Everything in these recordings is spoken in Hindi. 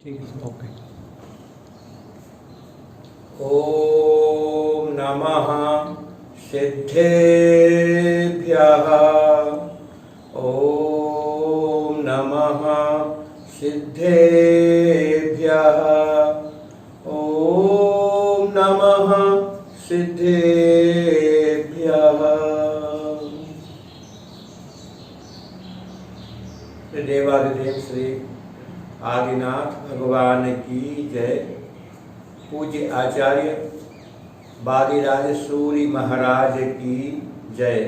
ठीक है, ओके। ॐ नमः सिद्धेभ्यः। ॐ नमः सिद्धेभ्यः। ॐ नमः सिद्धेभ्यः। देवादिदेव श्री आदिनाथ भगवान की जय। पूज्य आचार्य बादीराज सूरी महाराज की जय।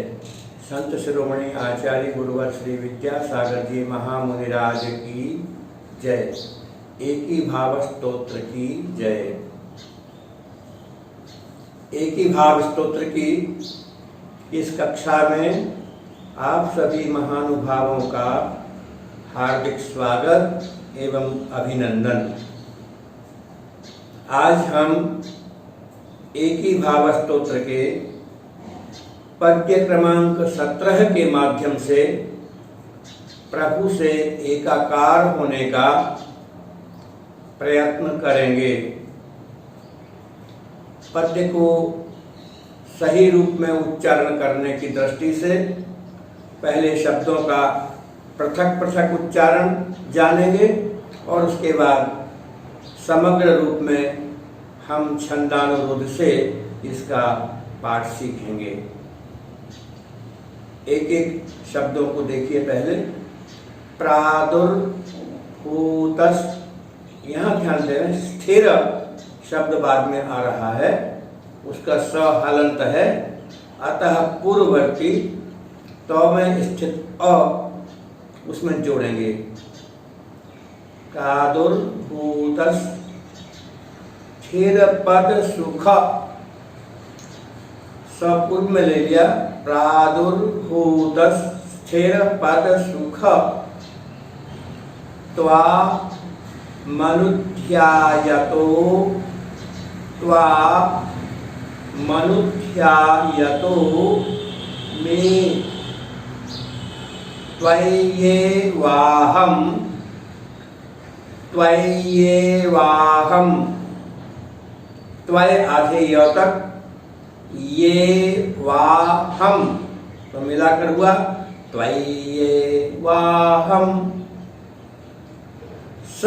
संत शिरोमणि आचार्य गुरुवर श्री विद्यासागर जी महामुनिराज की जय। एकी भाव स्तोत्र की जय। एकी भाव स्तोत्र की इस कक्षा में आप सभी महानुभावों का हार्दिक स्वागत एवं अभिनंदन। आज हम एकी भाव स्तोत्र के पद्य क्रमांक 17 के माध्यम से प्रभु से एकाकार होने का प्रयत्न करेंगे। पद्य को सही रूप में उच्चारण करने की दृष्टि से पहले शब्दों का पृथक पृथक उच्चारण जानेंगे और उसके बाद समग्र रूप में हम छंदानुरोध से इसका पाठ सीखेंगे। एक एक शब्दों को देखिए। पहले प्रादुर्भूतस्, यहाँ ध्यान दें, स्थिर शब्द बाद में आ रहा है, उसका स हलंत है, अतः पूर्ववर्ती तो में स्थित अ उसमें जोड़ेंगे। प्रादुर्भूतस् स्थिर पद सुख, पूर्व में ले लिया। प्रादुर्भूतस् स्थिर पद सुख त्वा मनुध्यायतो, त्वा मनुध्यायतो मे त्वय्येवाहं, त्वय्येवाहं, त्वय आधे य तक, ये वाहम तो मिलाकर हुआ त्वय्येवाहं। स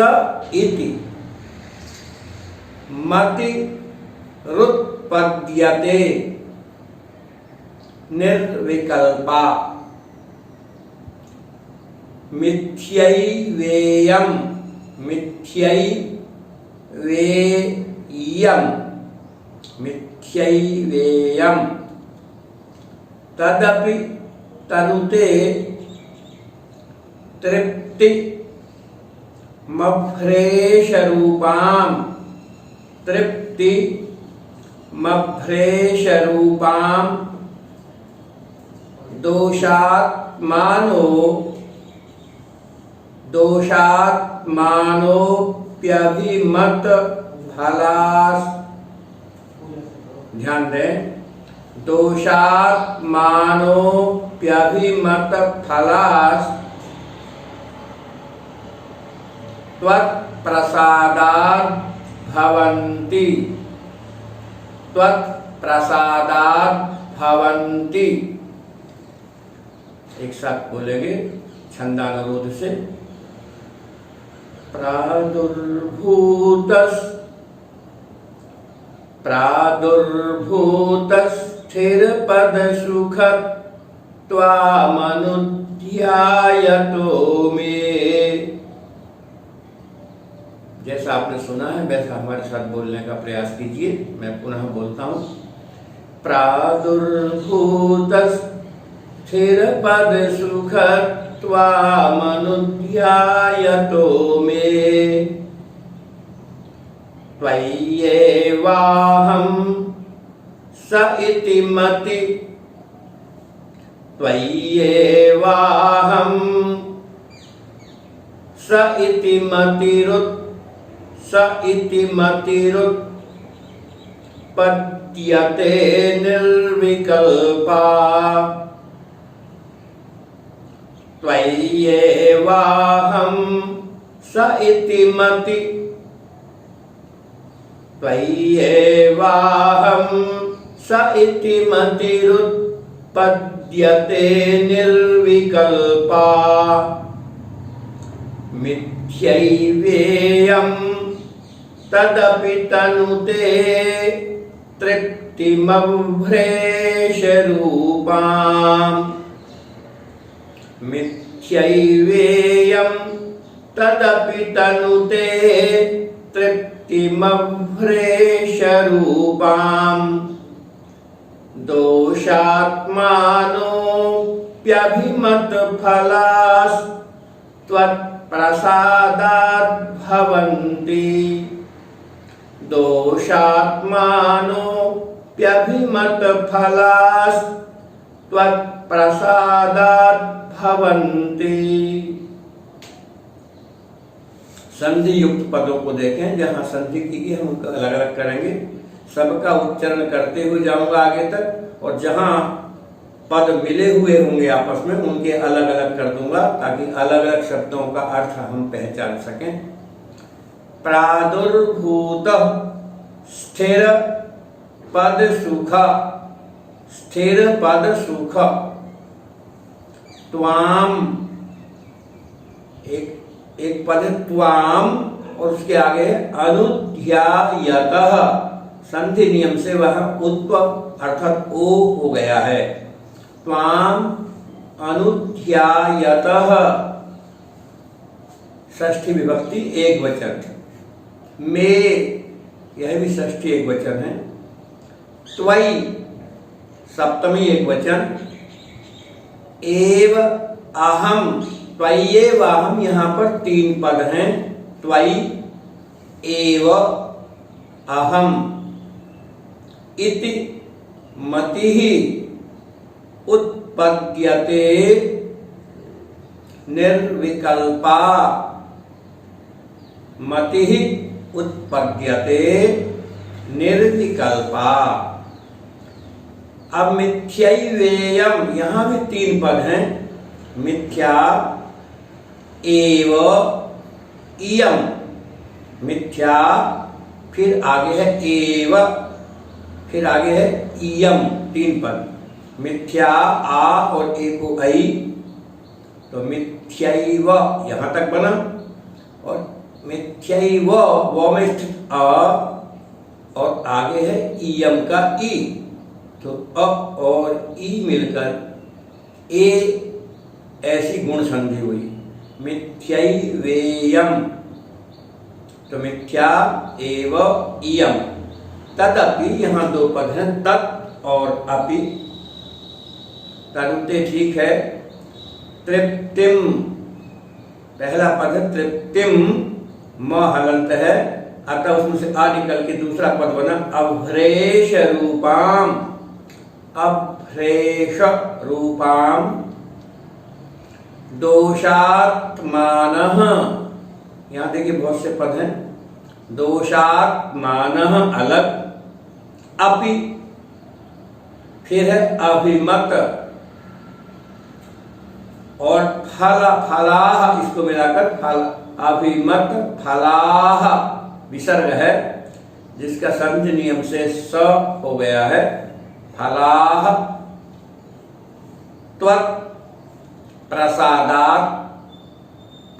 इति मति रुत्पद्यते निर्विकल्पा, मिथ्यैवेयं, मिथ्यैवेयं, मिथ्यैवेयं। तदपि तनुते तृप्ति मभ्रेशरूपां, तृप्ति मभ्रेशरूपां दोषात्मानो, दोषात्मानोप्यभिमत फलास, ध्यान दें, दोषात्मानोप्यभिमत फलास त्वत्प्रसादात् भवन्ति, त्वत्प्रसादात् भवन्ति। एक साथ बोलेंगे छंदानुरोध से। प्रादुर्भूतस्, प्रादुर्भूतस् स्थिर पद सुख त्वामनुध्यायतो मे। जैसा आपने सुना है वैसा हमारे साथ बोलने का प्रयास कीजिए। मैं पुनः बोलता हूँ। प्रादुर्भूतस् स्थिर पद सुख त्वामनुध्यायतो मे त्वय्येवाहं स इति मति, त्वय्येवाहं स इति मतिरुत्, स इति मतिरुत्पद्यते निर्विकल्पा, त्वय्येवाहं स स इति मति त्वय्येवाहं स इति मतिरुत्पद्यते निर्विकल्पा मिथ्यैवेयं तदपि तनुते तृप्तिमभ्रेशरूपाम् मिथ्यैवेयं तदपि तनुते तृप्तिमभ्रेशरूपाम् दोषात्मानोऽप्यभिमतफलास्त्वत्प्रसादाद्भवन्ति दोषात्मानोऽप्यभिमतफलास्त्वत्प्रसादाद्भवन्ति। संधि युक्त पदों को देखें, जहां संधि की हम उनका अलग अलग करेंगे, सबका उच्चारण करते हुए जाऊंगा आगे तक, और जहां पद मिले हुए होंगे आपस में उनके अलग अलग कर दूंगा ताकि अलग अलग शब्दों का अर्थ हम पहचान सकें। प्रादुर्भूत स्थिर पद सुख, स्थिर पद सुख। त्वाम, एक पद है त्वाम और उसके आगे है अनुध्यायतः। संधि नियम से वह उत्व अर्थात ओ हो गया है। त्वाम अनुध्यायतः, षष्ठी विभक्ति एक वचन। में, यह भी षष्ठी एक वचन है। त्वयि सप्तमी एक वचन। एव अहम, त्वय्येव अहम, यहाँ पर तीन पद हैं। त्वयि एव अहम। इति मतिः उत्पद्यते निर्विकल्पा। मतिः उत्पद्यते निर्विकल्पा। अब मिथ्यैवेयम्, यहाँ भी तीन पद हैं। मिथ्या एव इयम्, मिथ्या, फिर आगे है एव, फिर आगे है इयम्, तीन पद। मिथ्या आ और एको ऐ, तो मिथ्यैव यहां तक बना, और मिथ्यैव वो में स्थित अ और आगे है इयम का ई, तो अ और ई मिलकर ए ऐसी गुण संधि हुई। मिथ्यैवेयम्, तो मिथ्या एव इयम। तदपि, यहाँ दो पद हैं, तत् और अपि। तनुते ठीक है। तृप्तिम, पहला पद है तृप्तिम, म हलंत है, अतः उसमें से आ निकल के दूसरा पद बना अभ्रेश रूपाम। अभ्रेश रूपाम। दोषात्मानः, यहाँ देखिए बहुत से पद हैं। दोषात्मानः अलग। अपि, फिर है अभिमत, और फल फलाह, इसको मिलाकर फल, अभिमत फलाह विसर्ग है, जिसका संधि नियम से स हो गया है। फलाह त्वत् प्रसादात्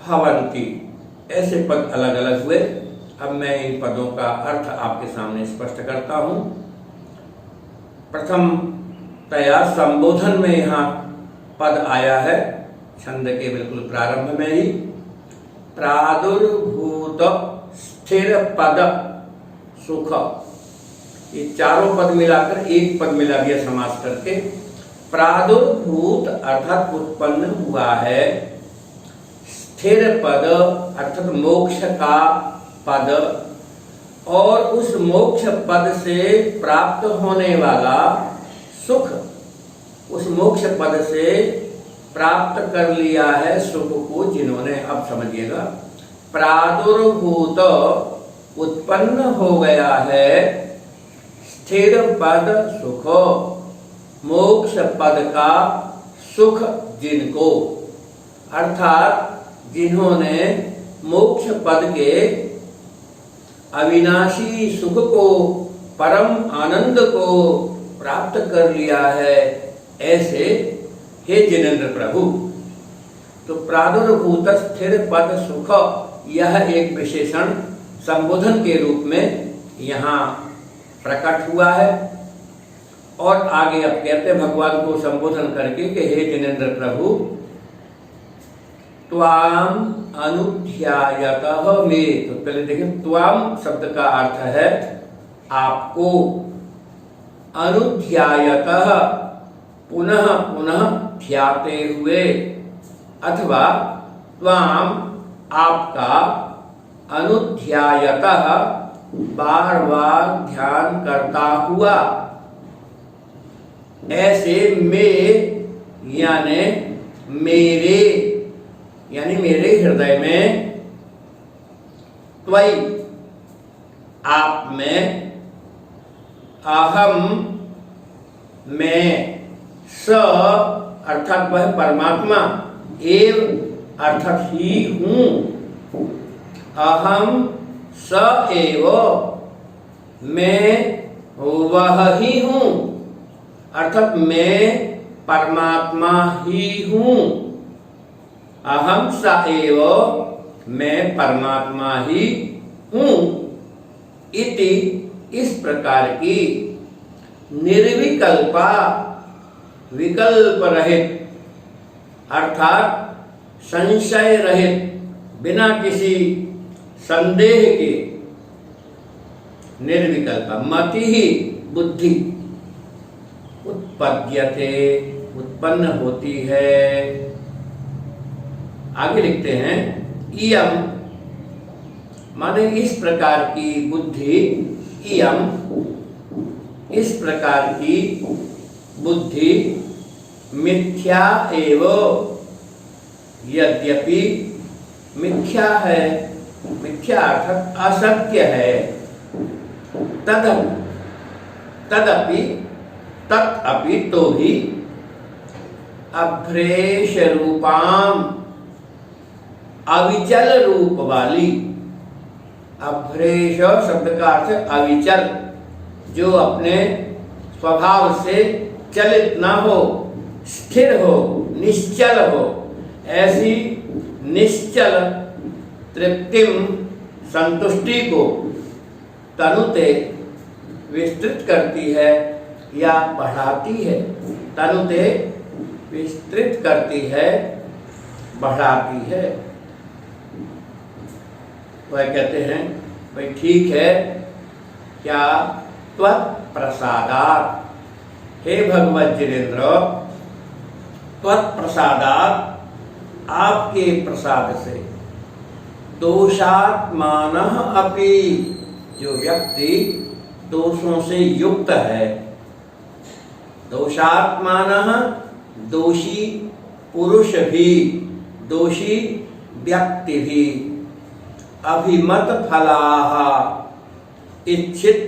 भवन्ति। ऐसे पद अलग अलग हुए। अब मैं इन पदों का अर्थ आपके सामने स्पष्ट करता हूं। प्रथम तया संबोधन में यहाँ पद आया है, छंद के बिल्कुल प्रारंभ में ही। प्रादुर्भूत स्थिर पद सुख, ये चारों पद मिलाकर एक पद मिला दिया समास करके। प्रादुर्भूत अर्थात उत्पन्न हुआ है। स्थिर पद अर्थात मोक्ष का पद, और उस मोक्ष पद से प्राप्त होने वाला सुख, उस मोक्ष पद से प्राप्त कर लिया है सुख को जिन्होंने, अब समझिएगा, प्रादुर्भूत उत्पन्न हो गया है स्थिर पद सुख, मोक्ष पद का सुख जिनको, अर्थात जिन्होंने मोक्ष पद के अविनाशी सुख को, परम आनंद को प्राप्त कर लिया है, ऐसे हे जिनेंद्र प्रभु। तो प्रादुर्भूत स्थिर पद सुख, यह एक विशेषण संबोधन के रूप में यहाँ प्रकट हुआ है। और आगे अब कहते भगवान को संबोधन करके कि हे जिनेंद्र प्रभु, त्वाम अनुध्यायतः मे। तो पहले देखिए, त्वाम शब्द का अर्थ है आपको, अनुध्यायतः पुनः पुनः ध्याते हुए, अथवा त्वाम आपका, अनुध्यायतः बार बार ध्यान करता हुआ, ऐसे में यानी मेरे, यानी मेरे हृदय में, त्वयि आप में, अहम मैं, स अर्थात वह परमात्मा, एव अर्थात ही हूँ, अहम स एव मैं वह ही हूँ, अर्थात मैं परमात्मा ही हूँ। अहम स एव मैं परमात्मा ही हूँ। इति इस प्रकार की निर्विकल्पा, विकल्प रहित अर्थात संशय रहित, बिना किसी संदेह के, निर्विकल्प मति ही बुद्धि, उत्पद्यते उत्पन्न होती है। आगे लिखते हैं, इयम माने इस प्रकार की बुद्धि, इयम इस प्रकार की बुद्धि, मिथ्या एव, यद्यपि मिथ्या है, मिथ्या अर्थात असत्य है, तदपि तदपि तो भी, अभ्रेश रूपाम अविचल रूप वाली, अभ्रेश शब्द का अर्थ अविचल, जो अपने स्वभाव से चलित न हो, स्थिर हो, निश्चल हो, ऐसी निश्चल तृप्तिम संतुष्टि को तनुते विस्तृत करती है या बढ़ाती है। तनुते विस्तृत करती है, बढ़ाती है। वह कहते हैं भाई ठीक है, क्या त्वत्प्रसादात्, हे भगवत जिनेंद्र, त्वत्प्रसादात् आपके प्रसाद से, दोषात्मानः अपि, जो व्यक्ति दोषों से युक्त है, दोषात्मानः दोषी पुरुष भी, दोषी व्यक्ति भी, अभिमत फलाः इच्छित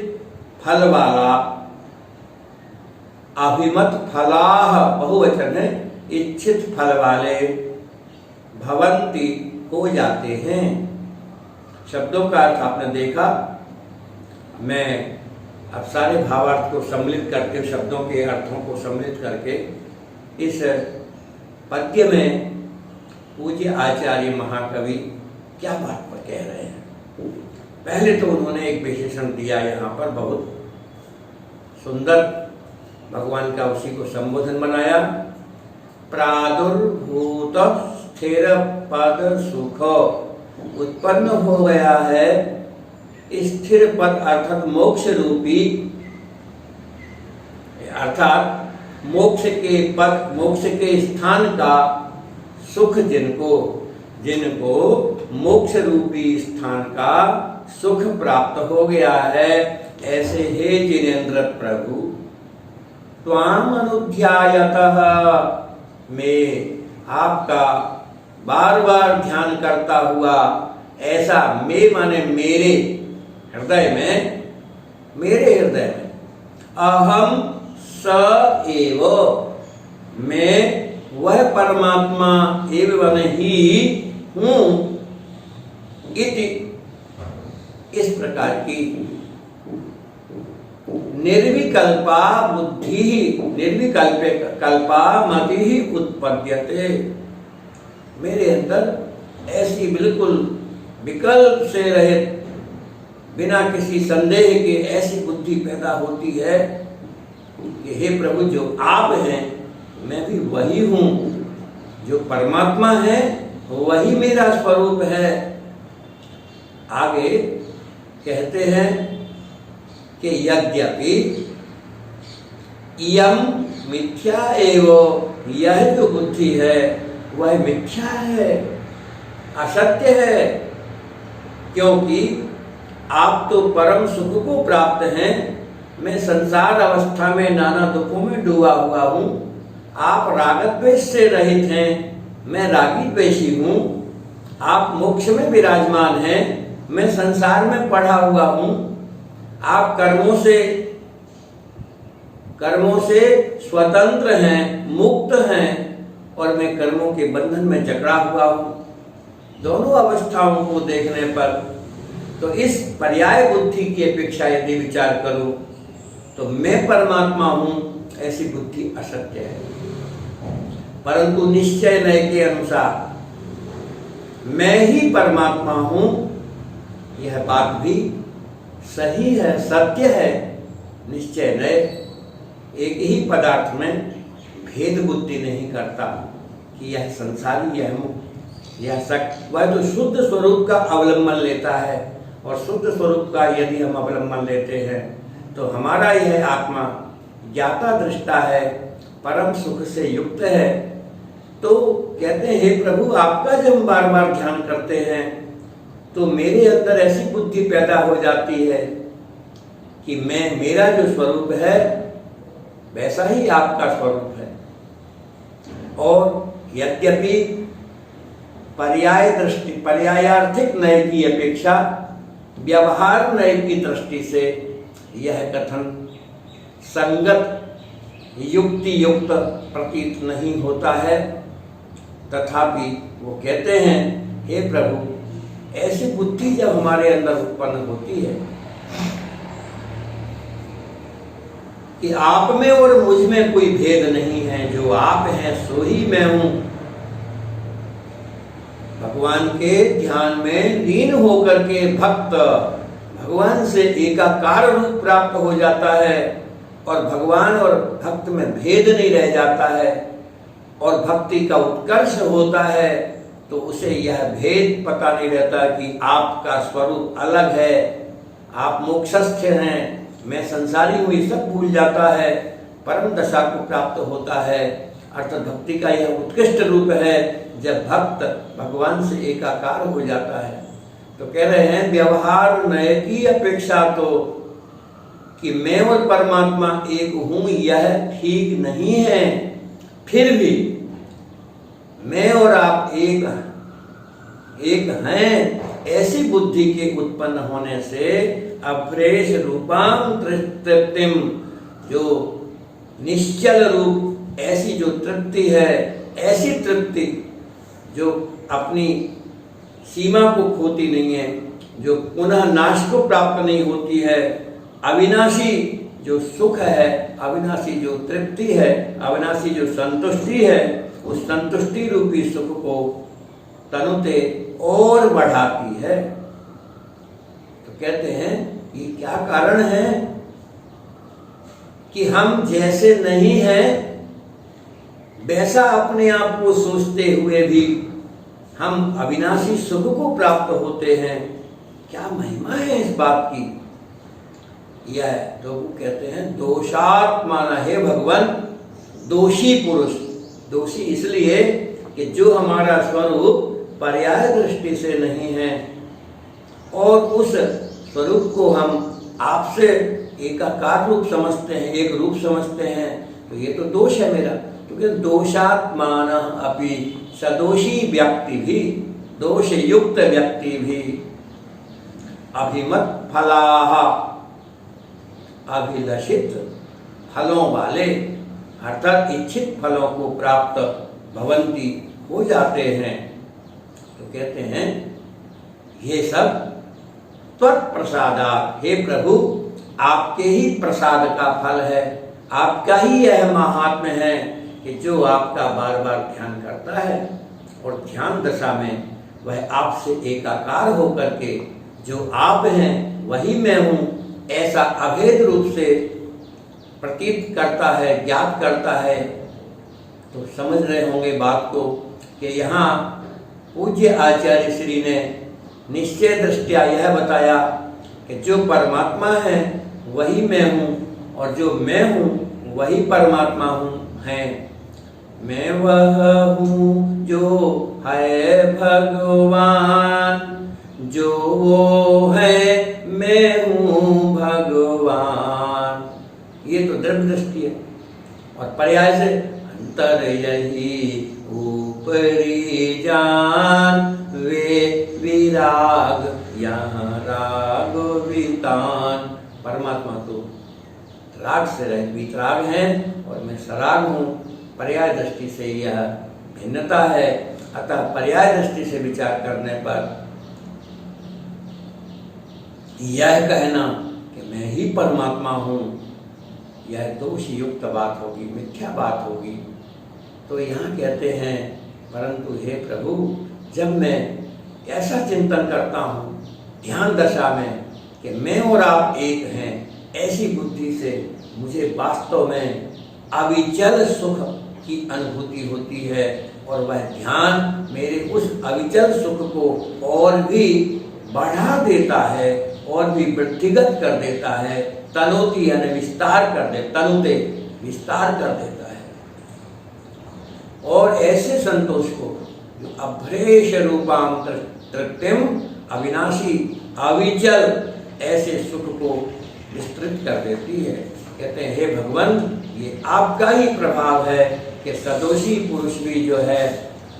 फल वाला, अभिमत फलाः बहुवचन है, इच्छित फल वाले, भवन्ति हो जाते हैं। शब्दों का अर्थ आपने देखा। मैं अब सारे भावार्थ को सम्मिलित करके, शब्दों के अर्थों को सम्मिलित करके इस पद्य में पूज्य आचार्य महाकवि क्या बात पर कह रहे हैं। पहले तो उन्होंने एक विशेषण दिया यहाँ पर, बहुत सुंदर भगवान का उसी को संबोधन बनाया। प्रादुर्भूत स्थिर पद सुख, उत्पन्न हो गया है स्थिर पद अर्थात मोक्ष रूपी, अर्थात मोक्ष के पद, मोक्ष के स्थान का सुख, जिनको मोक्ष रूपी स्थान का सुख प्राप्त हो गया है, ऐसे हे जिनेंद्र प्रभु, त्वाम अनुध्यायतः में आपका बार बार ध्यान करता हुआ, ऐसा में माने मेरे हृदय में, मेरे हृदय में, अहम स एव मैं वह परमात्मा एवं ही हूँ, इति, इस प्रकार की निर्विकल्पा बुद्धि, निर्विकल्पा मति ही उत्पद्यते। मेरे अंदर ऐसी बिल्कुल विकल्प से रहित, बिना किसी संदेह के ऐसी बुद्धि पैदा होती है कि हे प्रभु, जो आप हैं मैं भी वही हूँ, जो परमात्मा है वही मेरा स्वरूप है। आगे कहते हैं कि यद्यपि इयम मिथ्या एव, यह जो बुद्धि है वह मिथ्या है, असत्य है, क्योंकि आप तो परम सुख को प्राप्त हैं, मैं संसार अवस्था में नाना दुखों में डूबा हुआ हूँ। आप राग द्वेष से रहित हैं, मैं रागी द्वेषी हूँ। आप मोक्ष में विराजमान हैं, मैं संसार में पड़ा हुआ हूँ। आप कर्मों से स्वतंत्र हैं, मुक्त हैं, और मैं कर्मों के बंधन में जकड़ा हुआ हूँ। दोनों अवस्थाओं को देखने पर तो इस पर्याय बुद्धि की अपेक्षा यदि विचार करूं तो मैं परमात्मा हूं, ऐसी बुद्धि असत्य है। परंतु निश्चय नय के अनुसार मैं ही परमात्मा हूं, यह बात भी सही है, सत्य है। निश्चय नय एक ही पदार्थ में भेद बुद्धि नहीं करता कि यह संसारी, यह मुक्त, यह सत्य। वह तो शुद्ध स्वरूप का अवलंबन लेता है, और शुद्ध स्वरूप का यदि हम अवलंबन लेते हैं तो हमारा यह आत्मा ज्ञाता दृष्टा है, परम सुख से युक्त है। तो कहते हैं हे प्रभु, आपका जब हम बार बार ध्यान करते हैं तो मेरे अंदर ऐसी बुद्धि पैदा हो जाती है कि मेरा जो स्वरूप है वैसा ही आपका स्वरूप है। और यद्यपि पर्यायार्थिक नय की अपेक्षा व्यवहार नय की दृष्टि से यह कथन संगत युक्ति युक्त प्रतीत नहीं होता है, तथापि वो कहते हैं हे प्रभु, ऐसी बुद्धि जब हमारे अंदर उत्पन्न होती है कि आप में और मुझ में कोई भेद नहीं है, जो आप हैं सो ही मैं हूं, भगवान के ध्यान में लीन होकर के भक्त भगवान से एकाकार रूप प्राप्त हो जाता है, और भगवान और भक्त में भेद नहीं रह जाता है, और भक्ति का उत्कर्ष होता है, तो उसे यह भेद पता नहीं रहता कि आपका स्वरूप अलग है, आप मोक्षस्थ हैं, मैं संसारी हूँ, ये सब भूल जाता है, परम दशा को प्राप्त होता है। अर्थात भक्ति का यह उत्कृष्ट रूप है जब भक्त भगवान से एकाकार हो जाता है। तो कह रहे हैं व्यवहार नय की अपेक्षा तो कि मैं और परमात्मा एक हूं, यह ठीक नहीं है। फिर भी मैं और आप एक हैं, ऐसी बुद्धि के उत्पन्न होने से अप्रेष रूपां तृप्तिम, जो निश्चल रूप ऐसी जो तृप्ति है, ऐसी तृप्ति जो अपनी सीमा को खोती नहीं है, जो पुनः नाश को प्राप्त नहीं होती है, अविनाशी जो सुख है, अविनाशी जो तृप्ति है, अविनाशी जो संतुष्टि है, उस संतुष्टि रूपी सुख को तनुते और बढ़ाती है। तो कहते हैं ये क्या कारण है कि हम जैसे नहीं हैं वैसा अपने आप को सोचते हुए भी हम अविनाशी सुख को प्राप्त होते हैं। क्या महिमा है इस बात की। यह तो वो कहते हैं दोषात्मान है भगवान, दोषी पुरुष। दोषी इसलिए कि जो हमारा स्वरूप पर्याय दृष्टि से नहीं है और उस स्वरूप को हम आपसे एकाकार रूप समझते हैं, एक रूप समझते हैं, तो ये तो दोष है मेरा। क्योंकि दोषात्मान अपि सदोषी व्यक्ति भी, दोष युक्त व्यक्ति भी अभिमत फलाह, अभिलषित फलों वाले अर्थात इच्छित फलों को प्राप्त भवंती हो जाते हैं। तो कहते हैं ये सब त्वत्प्रसादात्, हे प्रभु आपके ही प्रसाद का फल है, आपका ही यह महात्म्य है कि जो आपका बार बार ध्यान करता है और ध्यान दशा में वह आपसे एकाकार होकर के जो आप हैं वही मैं हूँ ऐसा अभेद रूप से प्रतीत करता है, ज्ञात करता है। तो समझ रहे होंगे बात को कि यहाँ पूज्य आचार्य श्री ने निश्चय दृष्टिया यह बताया कि जो परमात्मा है वही मैं हूँ और जो मैं हूँ वही परमात्मा हूँ है। मैं वह हूँ जो है भगवान, जो वो है मैं हूँ भगवान। ये तो दृढ़ दृष्टि है। और पर्याय से अंतर यही ऊपरी जान, वे विराग यहाँ राग वितान। परमात्मा तो राग से रहित वितराग हैं और मैं सराग हूँ। पर्याय दृष्टि से यह भिन्नता है। अतः पर्याय दृष्टि से विचार करने पर यह कहना कि मैं ही परमात्मा हूँ यह दोष युक्त बात होगी, मिथ्या बात होगी। तो यहाँ कहते हैं परंतु हे प्रभु जब मैं ऐसा चिंतन करता हूँ ध्यान दशा में कि मैं और आप एक हैं, ऐसी बुद्धि से मुझे वास्तव में अविचल सुख की अनुभूति होती है और वह ध्यान मेरे उस अविचल सुख को और भी बढ़ा देता है और भी वृद्धिगत कर देता है। तनोति यानी विस्तार कर दे, तनुते विस्तार कर देता है। और ऐसे संतोष को जो अभ्रेश रूपाम तृप्तिम अविनाशी अविचल ऐसे सुख को विस्तृत कर देती है। कहते हैं हे भगवान ये आपका ही प्रभाव है कि सदोषी पुरुष भी जो है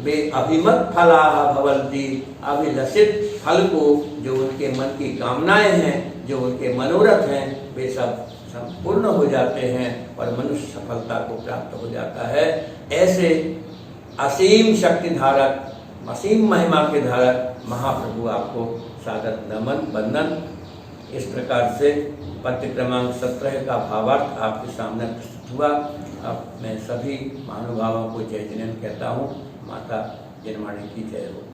वे अभिमत फला भवंती, अभिलषित फल को जो उनके मन की कामनाएं हैं, जो उनके मनोरथ हैं, वे सब संपूर्ण हो जाते हैं और मनुष्य सफलता को प्राप्त हो जाता है। ऐसे असीम शक्ति धारक, असीम महिमा के धारक महाप्रभु आपको सादर नमन वंदन। इस प्रकार से पद्य क्रमांक 17 का भावार्थ आपके सामने प्रस्तुत हुआ। अब मैं सभी महानुभावों को जय जिनेन्द्र कहता हूँ। माता जनमाणी की जय हो।